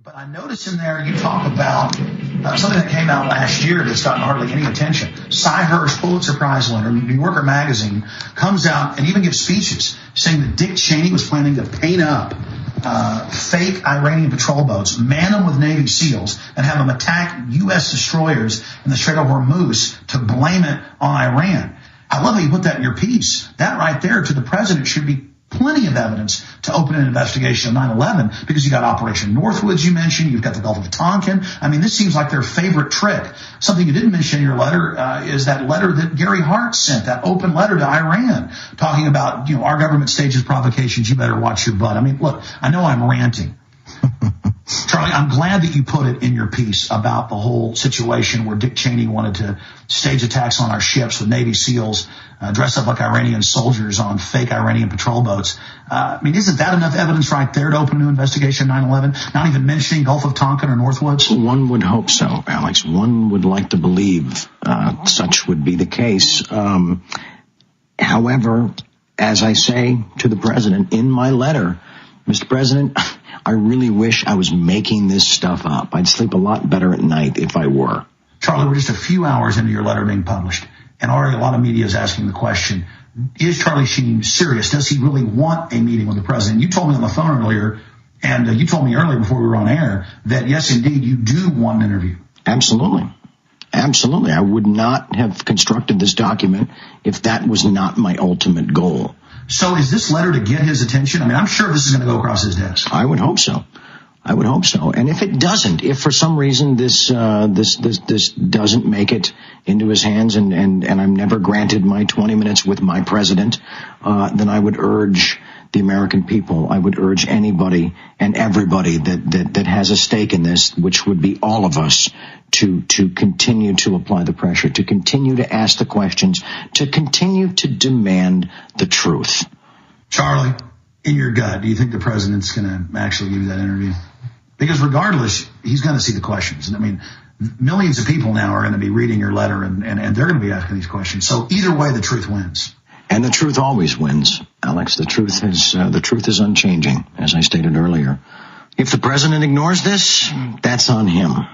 But I noticed in there you talk about something that came out last year that's gotten hardly any attention. Cy Hirsch, Pulitzer Prize winner, New Yorker magazine, comes out and even gives speeches saying that Dick Cheney was planning to paint up fake Iranian patrol boats, man them with Navy SEALs, and have them attack U.S. destroyers in the Strait of Hormuz to blame it on Iran. I love how you put that in your piece. That right there to the president should be plenty of evidence to open an investigation of 9/11, because you got Operation Northwoods you mentioned, you've got the Gulf of Tonkin. I mean, this seems like their favorite trick. Something you didn't mention in your letter is that letter that Gary Hart sent, that open letter to Iran, talking about, our government stages provocations, you better watch your butt. I mean, look, I know I'm ranting. Charlie, I'm glad that you put it in your piece about the whole situation where Dick Cheney wanted to stage attacks on our ships with Navy SEALs, dress up like Iranian soldiers on fake Iranian patrol boats. I mean, isn't that enough evidence right there to open a new investigation of 9/11? Not even mentioning Gulf of Tonkin or Northwoods? One would hope so, Alex. One would like to believe such would be the case. However, as I say to the president in my letter, Mr. President, I really wish I was making this stuff up. I'd sleep a lot better at night if I were. Charlie, we're just a few hours into your letter being published, and already a lot of media is asking the question, is Charlie Sheen serious? Does he really want a meeting with the president? You told me on the phone earlier, and you told me earlier before we were on air, that yes, indeed, you do want an interview. Absolutely. Absolutely. I would not have constructed this document if that was not my ultimate goal. So is this letter to get his attention? I mean, I'm sure this is going to go across his desk. I would hope so. I would hope so. And if it doesn't, if for some reason this doesn't make it into his hands and I'm never granted my 20 minutes with my president, then I would urge the American people, I would urge anybody and everybody that has a stake in this, which would be all of us, to continue to apply the pressure, to continue to ask the questions, to continue to demand the truth. Charlie, in your gut, do you think the president's going to actually give you that interview? Because regardless, he's going to see the questions. And I mean, millions of people now are going to be reading your letter and they're going to be asking these questions. So either way, the truth wins. And the truth always wins, Alex. The truth is unchanging, as I stated earlier. If the president ignores this, that's on him.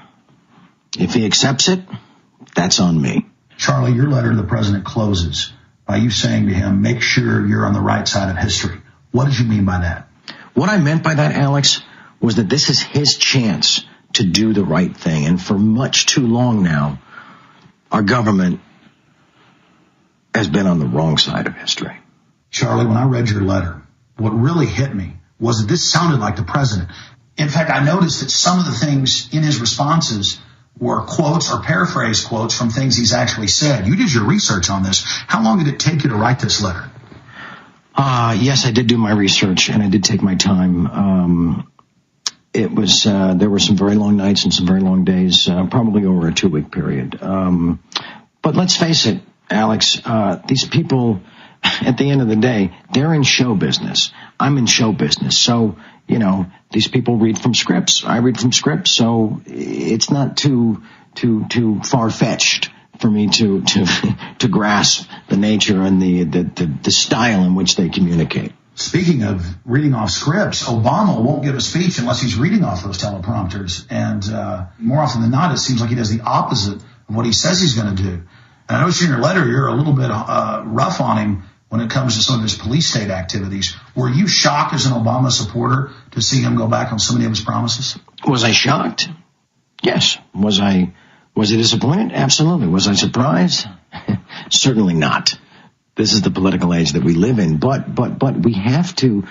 If he accepts it, that's on me. Charlie, your letter to the president closes by you saying to him, make sure you're on the right side of history. What did you mean by that? What I meant by that, Alex, was that this is his chance to do the right thing. And for much too long now, our government has been on the wrong side of history. Charlie, when I read your letter, what really hit me was that this sounded like the president. In fact, I noticed that some of the things in his responses were quotes or paraphrased quotes from things he's actually said. You did your research on this. How long did it take you to write this letter? Yes, I did do my research and I did take my time. It was, there were some very long nights and some very long days, probably over a 2-week period. But let's face it, Alex, these people, at the end of the day, they're in show business. I'm in show business. So, these people read from scripts. I read from scripts. So it's not too far-fetched for me to grasp the nature and the style in which they communicate. Speaking of reading off scripts, Obama won't give a speech unless he's reading off those teleprompters. And more often than not, it seems like he does the opposite of what he says he's going to do. And I noticed in your letter, you're a little bit rough on him when it comes to some of his police state activities. Were you shocked as an Obama supporter to see him go back on so many of his promises? Was I shocked? Yes. Was I disappointed? Absolutely. Was I surprised? Certainly not. This is the political age that we live in, but we have to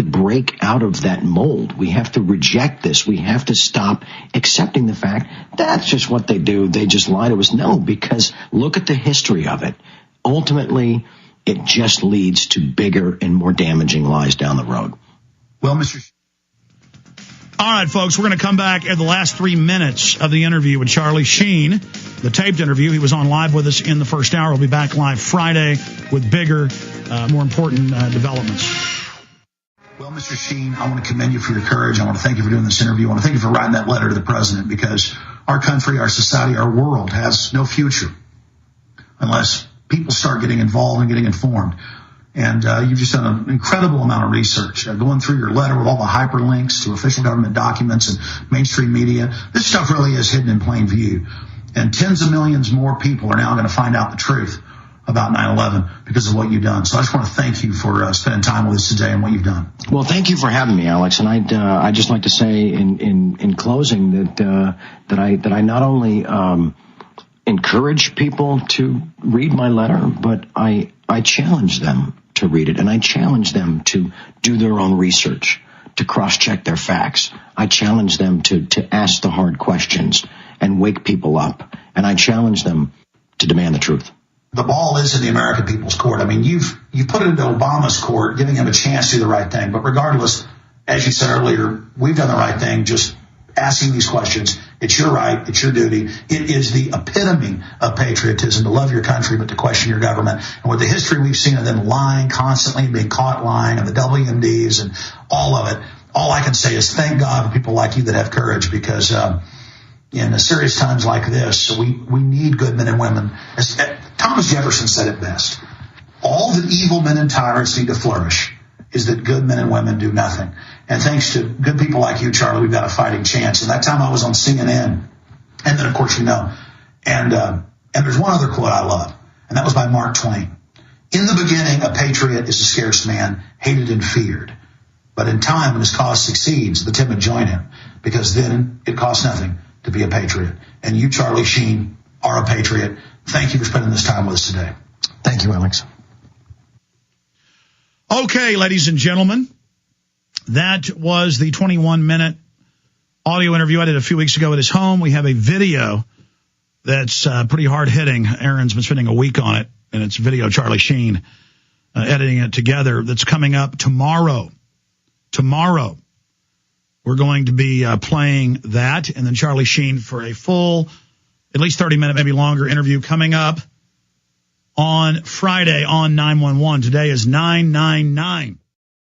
break out of that mold. We have to reject this. We have to stop accepting the fact that's just what they do. They just lie to us. No, because look at the history of it. Ultimately, it just leads to bigger and more damaging lies down the road. Well, Mr. All right, folks, we're going to come back at the last 3 minutes of the interview with Charlie Sheen, the taped interview. He was on live with us in the first hour. We'll be back live Friday with bigger, more important developments. Well, Mr. Sheen, I want to commend you for your courage. I want to thank you for doing this interview. I want to thank you for writing that letter to the president, because our country, our society, our world has no future unless people start getting involved and getting informed. And you've just done an incredible amount of research, going through your letter with all the hyperlinks to official government documents and mainstream media. This stuff really is hidden in plain view. And tens of millions more people are now going to find out the truth about 9/11 because of what you've done. So I just want to thank you for spending time with us today and what you've done. Well, thank you for having me, Alex. And I'd just like to say in closing that I not only encourage people to read my letter, but I challenge them to read it, and I challenge them to do their own research, to cross-check their facts. I challenge them to ask the hard questions and wake people up, and I challenge them to demand the truth. The ball is in the American people's court. I mean, you put it into Obama's court, giving him a chance to do the right thing. But regardless, as you said earlier, we've done the right thing, just asking these questions. It's your right. It's your duty. It is the epitome of patriotism to love your country, but to question your government. And with the history we've seen of them lying constantly and being caught lying, and the WMDs and all of it, all I can say is thank God for people like you that have courage, because in serious times like this, we need good men and women. As Thomas Jefferson said it best, all that evil men and tyrants need to flourish is that good men and women do nothing. And thanks to good people like you, Charlie, we've got a fighting chance. And that time I was on CNN, and then, of course, and there's one other quote I love, and that was by Mark Twain. In the beginning, a patriot is a scarce man, hated and feared. But in time, when his cause succeeds, the timid join him, because then it costs nothing to be a patriot. And you, Charlie Sheen, are a patriot. Thank you for spending this time with us today. Thank you, Alex. Okay, ladies and gentlemen, that was the 21-minute audio interview I did a few weeks ago at his home. We have a video that's pretty hard-hitting. Aaron's been spending a week on it, and it's video Charlie Sheen editing it together. That's coming up tomorrow. Tomorrow, we're going to be playing that, and then Charlie Sheen for a full, at least 30-minute, maybe longer interview coming up on Friday on 911. Today is 999.